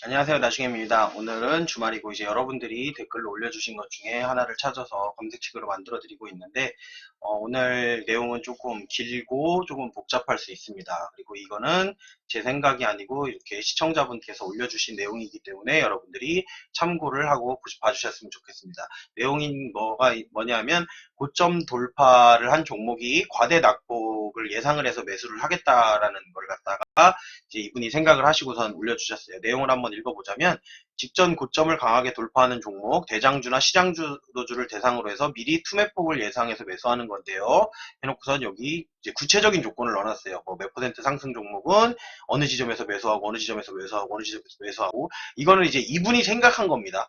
안녕하세요. 나중에입니다. 오늘은 주말이고 이제 여러분들이 댓글로 올려주신 것 중에 하나를 찾아서 검색식으로 만들어 드리고 있는데 오늘 내용은 조금 길고 조금 복잡할 수 있습니다. 그리고 이거는 제 생각이 아니고 이렇게 시청자분께서 올려주신 내용이기 때문에 여러분들이 참고를 하고 봐주셨으면 좋겠습니다. 내용이 뭐냐면 고점 돌파를 한 종목이 과대 낙폭을 예상을 해서 매수를 하겠다라는 걸 갖다가 이제 이분이 생각을 하시고선 올려주셨어요. 내용을 한번 읽어보자면 직전 고점을 강하게 돌파하는 종목, 대장주나 시장주도주를 대상으로 해서 미리 투매폭을 예상해서 매수하는 건데요. 해놓고선 여기 이제 구체적인 조건을 넣어놨어요. 뭐 몇 퍼센트 상승 종목은 어느 지점에서 매수하고 어느 지점에서 매수하고 어느 지점에서 매수하고 이거는 이제 이분이 생각한 겁니다.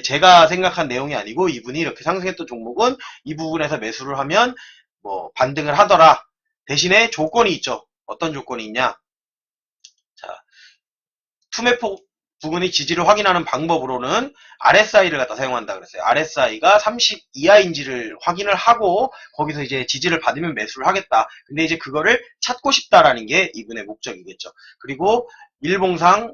제가 생각한 내용이 아니고 이분이 이렇게 상승했던 종목은 이 부분에서 매수를 하면 뭐 반등을 하더라. 대신에 조건이 있죠. 어떤 조건이 있냐? 자, 투매폭 부분의 지지를 확인하는 방법으로는 RSI를 갖다 사용한다 그랬어요. RSI가 30 이하인지를 확인을 하고 거기서 이제 지지를 받으면 매수를 하겠다. 근데 이제 그거를 찾고 싶다라는 게 이분의 목적이겠죠. 그리고 일봉상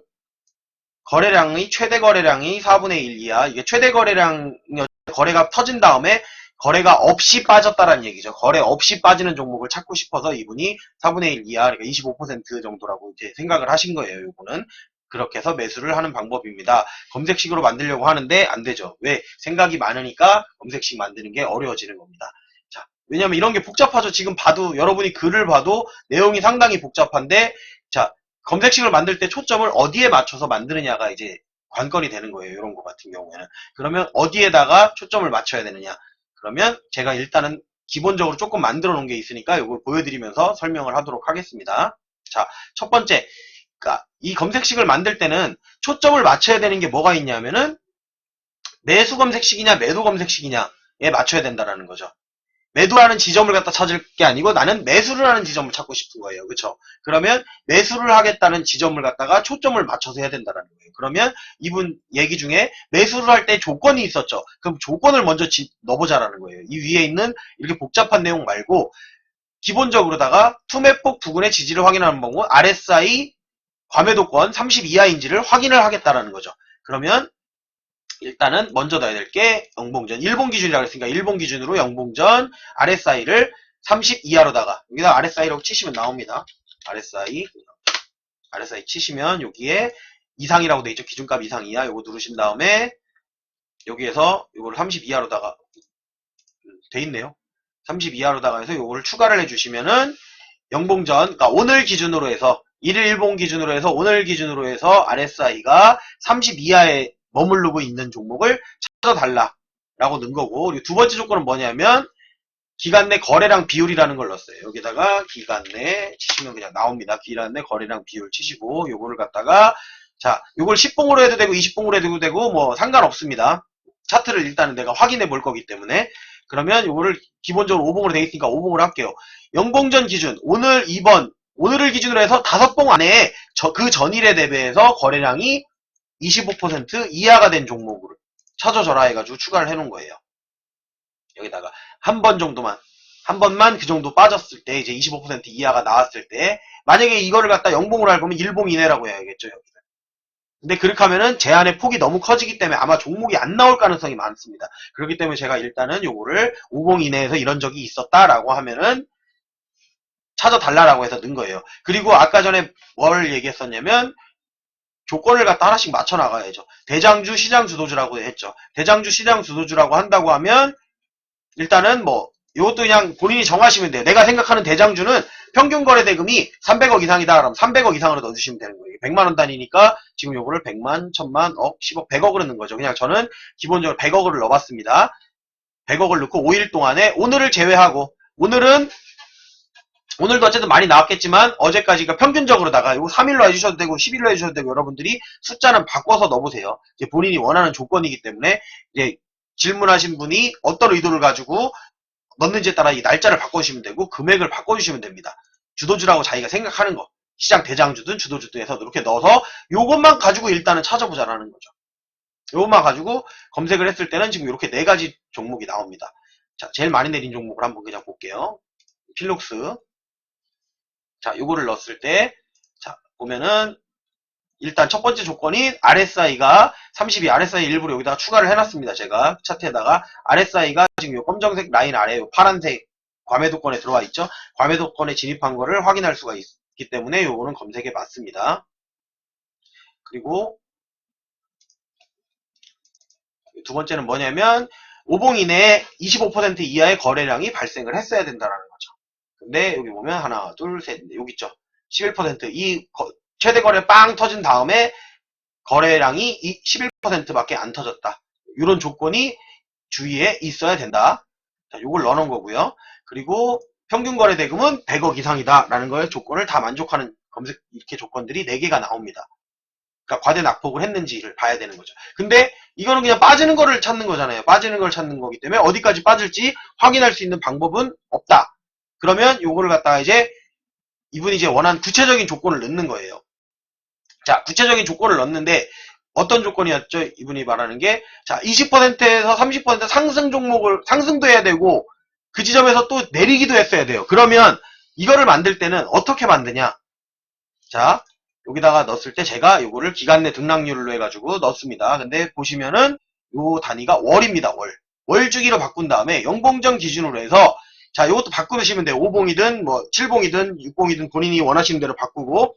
거래량의 최대 거래량이 4분의 1 이하. 이게 최대 거래량 거래가 터진 다음에 거래가 없이 빠졌다라는 얘기죠. 거래 없이 빠지는 종목을 찾고 싶어서 이분이 4분의 1 이하, 그러니까 25% 정도라고 이제 생각을 하신 거예요. 요거는. 그렇게 해서 매수를 하는 방법입니다. 검색식으로 만들려고 하는데 안 되죠. 왜? 생각이 많으니까 검색식 만드는 게 어려워지는 겁니다. 자, 왜냐면 이런 게 복잡하죠. 지금 봐도, 여러분이 글을 봐도 내용이 상당히 복잡한데, 자, 검색식을 만들 때 초점을 어디에 맞춰서 만드느냐가 이제 관건이 되는 거예요. 이런 거 같은 경우에는. 그러면 어디에다가 초점을 맞춰야 되느냐. 그러면 제가 일단은 기본적으로 조금 만들어 놓은 게 있으니까 이걸 보여드리면서 설명을 하도록 하겠습니다. 자, 첫 번째. 그러니까 이 검색식을 만들 때는 초점을 맞춰야 되는 게 뭐가 있냐면은 매수 검색식이냐 매도 검색식이냐에 맞춰야 된다라는 거죠. 매도하는 지점을 갖다 찾을 게 아니고 나는 매수를 하는 지점을 찾고 싶은 거예요. 그렇죠? 그러면 매수를 하겠다는 지점을 갖다가 초점을 맞춰서 해야 된다는 거예요. 그러면 이분 얘기 중에 매수를 할 때 조건이 있었죠. 그럼 조건을 먼저 넣어보자라는 거예요. 이 위에 있는 이렇게 복잡한 내용 말고 기본적으로다가 투매폭 부근의 지지를 확인하는 방법 RSI 과매도권 30 이하인지를 확인을 하겠다라는 거죠. 그러면 일단은 먼저 넣어야 될 게 영봉전 일본 기준이라고 했으니까 일본 기준으로 영봉전 RSI를 30 이하로다가 여기다 RSI라고 치시면 나옵니다. RSI 치시면 여기에 이상이라고 돼 있죠. 기준값 이상 이하 요거 누르신 다음에 여기에서 요거를 30 이하로다가 돼 있네요. 30 이하로다가 해서 요거를 추가를 해주시면은 영봉전 그러니까 오늘 기준으로 해서 1일 일봉 기준으로 해서 오늘 기준으로 해서 RSI가 30 이하에 머무르고 있는 종목을 찾아달라 라고 넣은 거고, 그리고 두 번째 조건은 뭐냐면 기간 내 거래량 비율이라는 걸 넣었어요. 여기다가 기간 내 치시면 그냥 나옵니다. 기간 내 거래량 비율 치시고 요거를 갖다가 자 요걸 10봉으로 해도 되고 20봉으로 해도 되고 뭐 상관없습니다. 차트를 일단은 내가 확인해 볼 거기 때문에. 그러면 요거를 기본적으로 5봉으로 되어 있으니까 5봉으로 할게요. 영봉전 기준 오늘 2번 오늘을 기준으로 해서 5봉 안에 그 전일에 대비해서 거래량이 25% 이하가 된 종목을 찾아줘라 해가지고 추가를 해놓은 거예요. 여기다가 한 번 정도만 한 번만 그 정도 빠졌을 때 이제 25% 이하가 나왔을 때 만약에 이거를 갖다 영봉으로 할 거면 1봉 이내라고 해야겠죠. 여기는. 근데 그렇게 하면은 제한의 폭이 너무 커지기 때문에 아마 종목이 안 나올 가능성이 많습니다. 그렇기 때문에 제가 일단은 요거를 5봉 이내에서 이런 적이 있었다라고 하면은 찾아달라라고 해서 넣은 거예요. 그리고 아까 전에 뭘 얘기했었냐면 조건을 갖다 하나씩 맞춰 나가야죠. 대장주, 시장 주도주라고 했죠. 대장주, 시장 주도주라고 한다고 하면 일단은 뭐 이것도 그냥 본인이 정하시면 돼요. 내가 생각하는 대장주는 평균 거래 대금이 300억 이상이다. 그럼 300억 이상으로 넣어주시면 되는 거예요. 100만 원 단위니까 지금 요거를 100만, 1000만, 억, 10억, 100억을 넣는 거죠. 그냥 저는 기본적으로 100억을 넣어봤습니다. 100억을 넣고 5일 동안에 오늘을 제외하고 오늘도 어쨌든 많이 나왔겠지만 어제까지가 평균적으로다가 이거 3일로 해주셔도 되고 10일로 해주셔도 되고 여러분들이 숫자는 바꿔서 넣어보세요. 이제 본인이 원하는 조건이기 때문에 이제 질문하신 분이 어떤 의도를 가지고 넣는지에 따라 이 날짜를 바꿔주시면 되고 금액을 바꿔주시면 됩니다. 주도주라고 자기가 생각하는 거 시장 대장주든 주도주든 해서 이렇게 넣어서 요것만 가지고 일단은 찾아보자라는 거죠. 요것만 가지고 검색을 했을 때는 지금 이렇게 4가지 종목이 나옵니다. 자, 제일 많이 내린 종목을 한번 그냥 볼게요. 필록스. 자, 요거를 넣었을 때, 자, 보면은, 일단 첫 번째 조건이 RSI가 32, RSI 일부러 여기다가 추가를 해놨습니다. 제가 차트에다가 RSI가 지금 요 검정색 라인 아래 요 파란색 과매도권에 들어와 있죠. 과매도권에 진입한 거를 확인할 수가 있기 때문에 요거는 검색에 맞습니다. 그리고 두 번째는 뭐냐면 5봉 이내에 25% 이하의 거래량이 발생을 했어야 된다는 거죠. 근데 여기 보면 하나, 둘, 셋, 여기 있죠. 11%. 최대 거래 빵 터진 다음에 거래량이 11%밖에 안 터졌다. 이런 조건이 주위에 있어야 된다. 자, 요걸 넣어놓은 거고요. 그리고 평균 거래 대금은 100억 이상이다. 라는 거에 조건을 다 만족하는 검색 이렇게 조건들이 4개가 나옵니다. 그러니까 과대 낙폭을 했는지를 봐야 되는 거죠. 근데 이거는 그냥 빠지는 거를 찾는 거잖아요. 빠지는 걸 찾는 거기 때문에 어디까지 빠질지 확인할 수 있는 방법은 없다. 그러면 요거를 갖다가 이제 이분이 이제 원하는 구체적인 조건을 넣는 거예요. 자, 구체적인 조건을 넣는데 어떤 조건이었죠? 이분이 말하는 게 자, 20%에서 30% 상승 종목을 상승도 해야 되고 그 지점에서 또 내리기도 했어야 돼요. 그러면 이거를 만들 때는 어떻게 만드냐? 자, 여기다가 넣었을 때 제가 요거를 기간 내 등락률로 해가지고 넣습니다. 근데 보시면은 요 단위가 월입니다. 월. 월 주기로 바꾼 다음에 연봉전 기준으로 해서 자, 요것도 바꾸시면 돼요. 5봉이든 뭐 7봉이든 6봉이든 본인이 원하시는 대로 바꾸고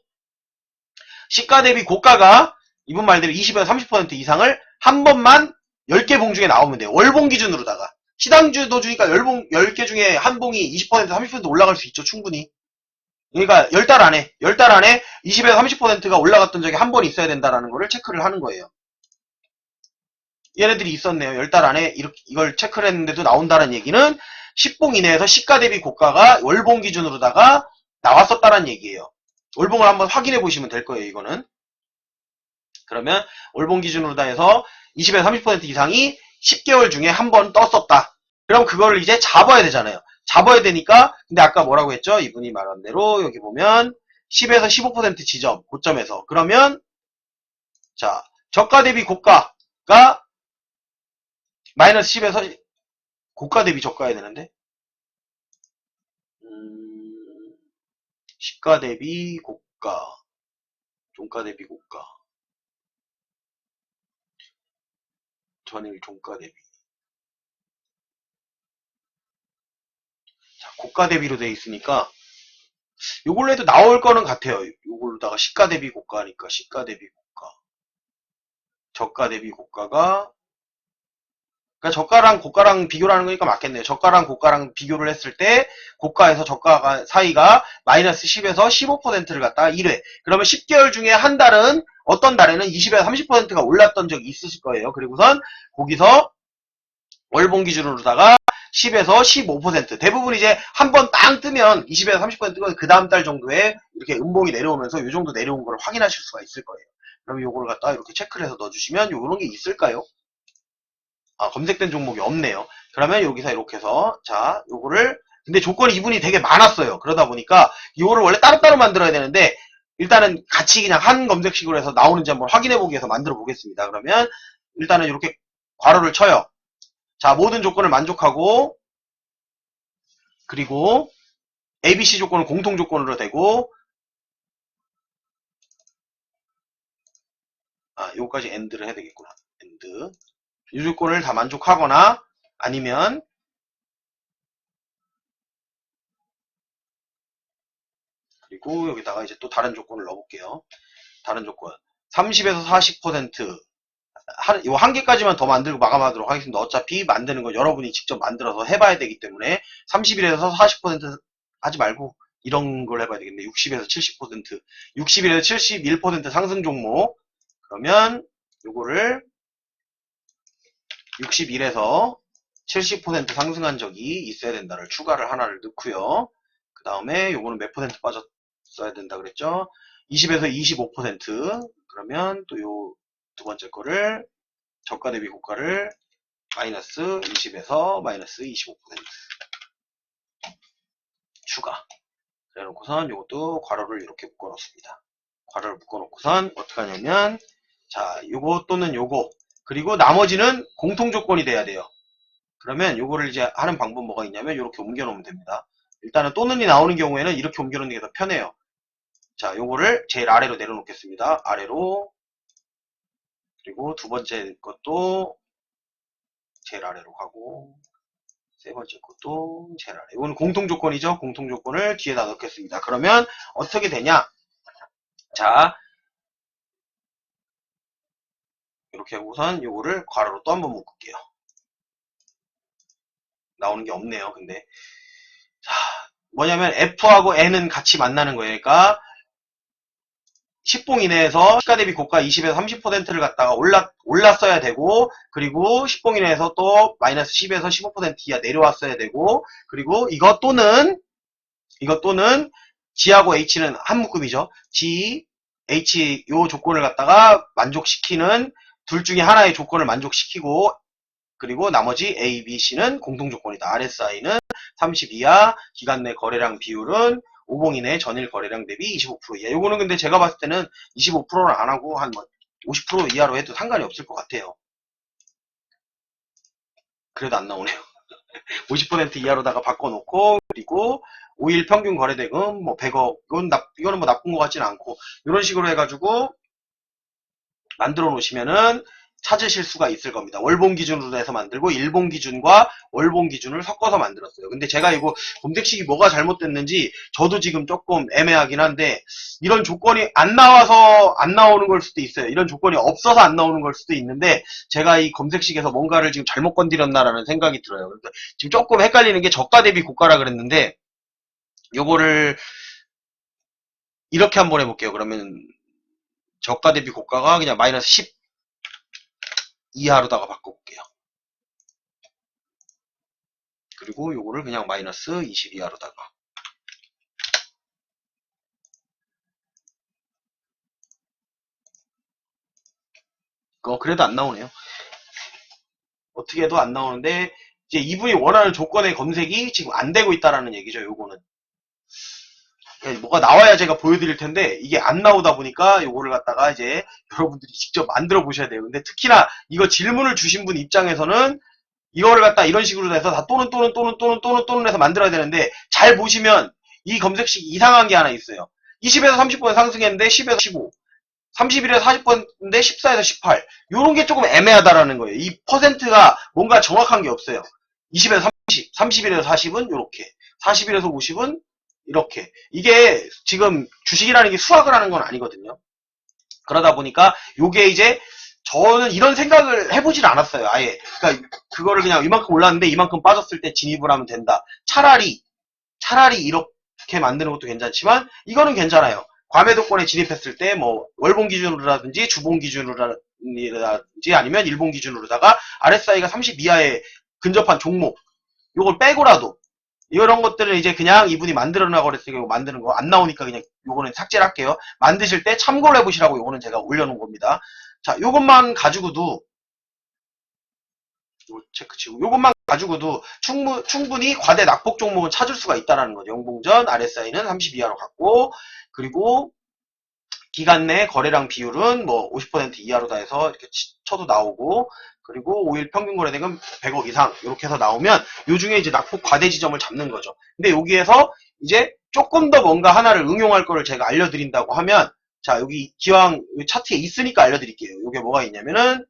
시가 대비 고가가 이분 말대로 20에서 30% 이상을 한 번만 10개 봉 중에 나오면 돼요. 월봉 기준으로다가. 시당주도 주니까 10개 중에 한 봉이 20% 30% 올라갈 수 있죠. 충분히. 그러니까 10달 안에 20에서 30%가 올라갔던 적이 한 번 있어야 된다라는 거를 체크를 하는 거예요. 얘네들이 있었네요. 10달 안에 이걸 체크를 했는데도 나온다는 얘기는 10봉 이내에서 시가 대비 고가가 월봉 기준으로다가 나왔었다는 얘기예요. 월봉을 한번 확인해 보시면 될 거예요. 이거는. 그러면 월봉 기준으로 다 해서 20에서 30% 이상이 10개월 중에 한 번 떴었다. 그럼 그거를 이제 잡아야 되잖아요. 잡아야 되니까 근데 아까 뭐라고 했죠? 이분이 말한 대로 여기 보면 10에서 15% 지점 고점에서 그러면 자 저가 대비 고가가 마이너스 10에서 고가 대비 저가해야 되는데 시가 대비 고가 종가 대비 고가 전일 종가 대비 자 고가 대비로 되어 있으니까 요걸로 해도 나올 거는 같아요. 요걸로다가 시가 대비 고가니까 시가 대비 고가 저가 대비 고가가 그러니까 저가랑 고가랑 비교를 하는 거니까 맞겠네요. 저가랑 고가랑 비교를 했을 때 고가에서 저가가 사이가 마이너스 10에서 15%를 갖다가 1회 그러면 10개월 중에 한 달은 어떤 달에는 20에서 30%가 올랐던 적이 있으실 거예요. 그리고선 거기서 월봉 기준으로다가 10에서 15% 대부분 이제 한 번 땅 뜨면 20에서 30%가 그 다음 달 정도에 이렇게 음봉이 내려오면서 이 정도 내려온 걸 확인하실 수가 있을 거예요. 그럼 요걸 갖다가 이렇게 체크를 해서 넣어주시면 요런 게 있을까요? 아, 검색된 종목이 없네요. 그러면 여기서 이렇게 해서 자 요거를 근데 조건이 이분이 되게 많았어요. 그러다 보니까 요거를 원래 따로따로 만들어야 되는데 일단은 같이 그냥 한 검색식으로 해서 나오는지 한번 확인해 보기 위해서 만들어 보겠습니다. 그러면 일단은 이렇게 괄호를 쳐요. 자 모든 조건을 만족하고 그리고 ABC 조건은 공통 조건으로 되고 아 요거까지 엔드를 해야 되겠구나. 엔드 이 조건을 다 만족하거나 아니면 그리고 여기다가 이제 또 다른 조건을 넣어볼게요. 다른 조건 30에서 40% 한 개까지만 더 만들고 마감하도록 하겠습니다. 어차피 만드는 거 여러분이 직접 만들어서 해봐야 되기 때문에 30일에서 40% 하지 말고 이런 걸 해봐야 되겠네. 60에서 70%, 60일에서 71% 상승 종목 그러면 요거를 61에서 70% 상승한 적이 있어야 된다를 추가를 하나를 넣고요. 그 다음에 요거는 몇 퍼센트 빠졌어야 된다 그랬죠? 20에서 25% 그러면 또 요 두 번째 거를 저가 대비 고가를 마이너스 20에서 마이너스 25% 추가 그래놓고선 요것도 괄호를 이렇게 묶어놓습니다. 괄호를 묶어놓고선 어떻게 하냐면 자 요거 또는 요거 그리고 나머지는 공통 조건이 돼야 돼요. 그러면 요거를 이제 하는 방법 뭐가 있냐면 이렇게 옮겨 놓으면 됩니다. 일단은 또는이 나오는 경우에는 이렇게 옮겨 놓는 게 더 편해요. 자, 요거를 제일 아래로 내려놓겠습니다. 아래로. 그리고 두 번째 것도 제일 아래로 가고, 세 번째 것도 제일 아래. 이건 공통 조건이죠. 공통 조건을 뒤에다 넣겠습니다. 그러면 어떻게 되냐? 자, 이렇게 우선 요거를 괄호로 또 한번 묶을게요. 나오는 게 없네요. 근데 자, 뭐냐면 F하고 N은 같이 만나는 거예요. 그러니까 10봉 이내에서 시가 대비 고가 20에서 30%를 갖다가 올랐어야 되고, 그리고 10봉 이내에서 또 마이너스 10에서 15% 이하 내려왔어야 되고, 그리고 이것 또는 G하고 H는 한 묶음이죠. G, H 요 조건을 갖다가 만족시키는 둘 중에 하나의 조건을 만족시키고, 그리고 나머지 A, B, C는 공통 조건이다. RSI는 30 이하, 기간 내 거래량 비율은 5봉 이내 전일 거래량 대비 25% 이하. 요거는 근데 제가 봤을 때는 25%는 안 하고 한 뭐 50% 이하로 해도 상관이 없을 것 같아요. 그래도 안 나오네요. 50% 이하로다가 바꿔놓고, 그리고 5일 평균 거래대금 뭐 100억, 이거는 뭐 나쁜 것 같지는 않고, 이런 식으로 해가지고 만들어 놓으시면은 찾으실 수가 있을 겁니다. 월봉 기준으로 해서 만들고 일봉 기준과 월봉 기준을 섞어서 만들었어요. 근데 제가 이거 검색식이 뭐가 잘못됐는지 저도 지금 조금 애매하긴 한데, 이런 조건이 안 나와서 안 나오는 걸 수도 있어요. 이런 조건이 없어서 안 나오는 걸 수도 있는데, 제가 이 검색식에서 뭔가를 지금 잘못 건드렸나라는 생각이 들어요. 그래서 지금 조금 헷갈리는 게 저가 대비 고가라 그랬는데, 요거를 이렇게 한번 해볼게요. 그러면 저가 대비 고가가 그냥 마이너스 10 이하로다가 바꿔볼게요. 그리고 요거를 그냥 마이너스 20 이하로다가. 그래도 안 나오네요. 어떻게 해도 안 나오는데, 이제 이분이 원하는 조건의 검색이 지금 안 되고 있다라는 얘기죠, 요거는. 뭐가 나와야 제가 보여드릴 텐데, 이게 안 나오다 보니까 요거를 갖다가 이제 여러분들이 직접 만들어 보셔야 돼요. 근데 특히나 이거 질문을 주신 분 입장에서는 이거를 갖다 이런 식으로 해서 다 또는 해서 만들어야 되는데, 잘 보시면 이 검색식 이상한 게 하나 있어요. 20에서 30% 상승했는데 10에서 15, 31에서 40%인데 14에서 18. 요런 게 조금 애매하다라는 거예요. 이 퍼센트가 뭔가 정확한 게 없어요. 20에서 30, 31에서 40은 요렇게, 41에서 50은 이렇게. 이게 지금 주식이라는 게 수학을 하는 건 아니거든요. 그러다 보니까 요게 이제 저는 이런 생각을 해보질 않았어요. 아예. 그러니까 그거를 그냥 이만큼 올랐는데 이만큼 빠졌을 때 진입을 하면 된다. 차라리 이렇게 만드는 것도 괜찮지만 이거는 괜찮아요. 과매도권에 진입했을 때 뭐 월봉 기준으로라든지 주봉 기준으로라든지 아니면 일봉 기준으로다가 RSI가 30 이하에 근접한 종목 요걸 빼고라도 이런 것들을 이제 그냥 이분이 만들어놔고 그랬으니까 이거 만드는 거 안 나오니까 그냥 요거는 삭제를 할게요. 만드실 때 참고를 해보시라고 요거는 제가 올려놓은 겁니다. 자, 요것만 가지고도 이거 체크치고 요것만 가지고도 충분히 과대 낙폭 종목은 찾을 수가 있다는 거죠. 영봉전 RSI는 30 이하로 갔고, 그리고 기간 내 거래량 비율은 뭐 50% 이하로 다 해서 이렇게 쳐도 나오고, 그리고 5일 평균 거래대금 100억 이상 이렇게 해서 나오면 요 중에 이제 낙폭 과대 지점을 잡는 거죠. 근데 여기에서 이제 조금 더 뭔가 하나를 응용할 거를 제가 알려드린다고 하면, 자, 여기 기왕 차트에 있으니까 알려드릴게요. 요게 뭐가 있냐면은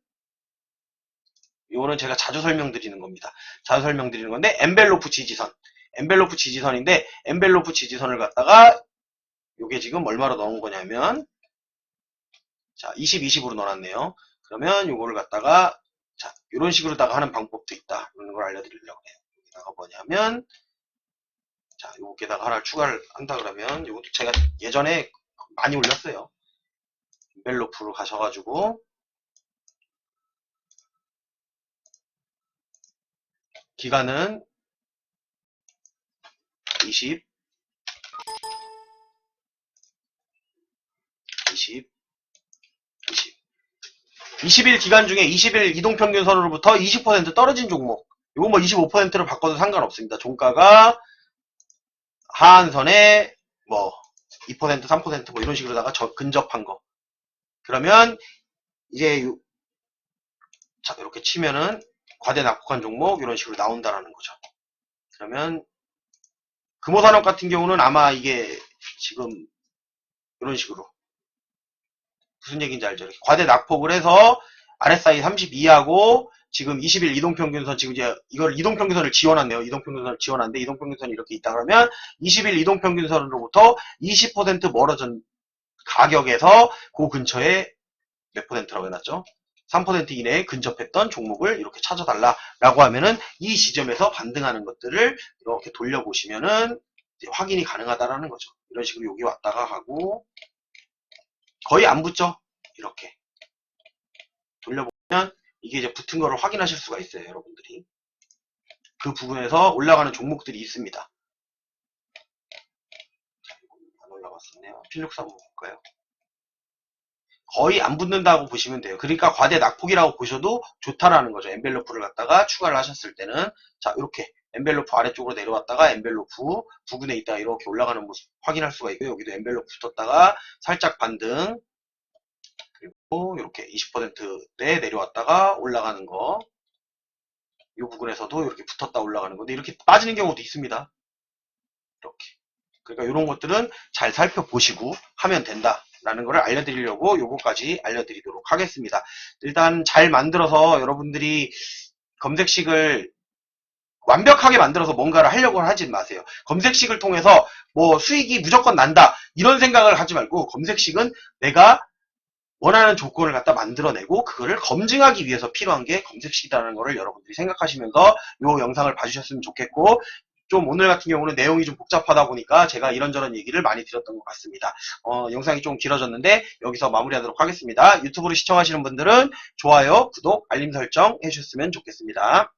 요거는 제가 자주 설명드리는 겁니다. 자주 설명드리는 건데, 엔벨로프 지지선. 엔벨로프 지지선인데, 엔벨로프 지지선을 갖다가 요게 지금 얼마로 넣은 거냐면, 자, 20, 20으로 넣어놨네요. 그러면 요거를 갖다가, 자, 요런 식으로다가 하는 방법도 있다. 이런 걸 알려드리려고 해요. 여기다가 뭐냐면, 자, 요게다가 하나를 추가를 한다 그러면, 요것도 제가 예전에 많이 올렸어요. 엔벨로프로 가셔가지고, 기간은 20, 20, 20. 20일 기간 중에 20일 이동평균선으로부터 20% 떨어진 종목. 이거 뭐 25%로 바꿔도 상관없습니다. 종가가 하한선에 뭐 2%, 3%뭐 이런 식으로다가 근접한 거. 그러면 이제 자, 이렇게 치면은 과대 낙폭한 종목 이런 식으로 나온다라는 거죠. 그러면 금호산업 같은 경우는 아마 이게 지금 이런 식으로. 무슨 얘기인지 알죠? 이렇게 과대 낙폭을 해서 RSI 32하고 지금 20일 이동평균선 지금 이제 이걸 이동평균선을 지원한대요. 이동평균선을 지원한데 이동평균선이 이렇게 있다 그러면 20일 이동평균선으로부터 20% 멀어진 가격에서 그 근처에 몇 퍼센트라고 해놨죠? 3% 이내에 근접했던 종목을 이렇게 찾아달라라고 하면은 이 지점에서 반등하는 것들을 이렇게 돌려보시면은 이제 확인이 가능하다라는 거죠. 이런 식으로 여기 왔다가 하고 거의 안 붙죠? 이렇게 돌려보면 이게 이제 붙은 거를 확인하실 수가 있어요, 여러분들이. 그 부분에서 올라가는 종목들이 있습니다. 안 올라갔었네요. 필육사 한번 볼까요? 거의 안 붙는다고 보시면 돼요. 그러니까 과대 낙폭이라고 보셔도 좋다라는 거죠. 엔벨로프를 갖다가 추가를 하셨을 때는. 자, 이렇게 엔벨로프 아래쪽으로 내려왔다가 엔벨로프 부근에 있다가 이렇게 올라가는 모습 확인할 수가 있고요. 여기도 엔벨로프 붙었다가 살짝 반등, 그리고 이렇게 20%대 내려왔다가 올라가는 거, 이 부분에서도 이렇게 붙었다 올라가는 건데 이렇게 빠지는 경우도 있습니다. 이렇게. 그러니까 이런 것들은 잘 살펴보시고 하면 된다라는 것을 알려드리려고 요거까지 알려드리도록 하겠습니다. 일단 잘 만들어서 여러분들이 검색식을 완벽하게 만들어서 뭔가를 하려고 하지 마세요. 검색식을 통해서 뭐 수익이 무조건 난다 이런 생각을 하지 말고 검색식은 내가 원하는 조건을 갖다 만들어내고 그거를 검증하기 위해서 필요한 게 검색식이라는 거를 여러분들이 생각하시면서 이 영상을 봐주셨으면 좋겠고, 좀 오늘 같은 경우는 내용이 좀 복잡하다 보니까 제가 이런저런 얘기를 많이 드렸던 것 같습니다. 영상이 좀 길어졌는데 여기서 마무리하도록 하겠습니다. 유튜브로 시청하시는 분들은 좋아요, 구독, 알림 설정 해주셨으면 좋겠습니다.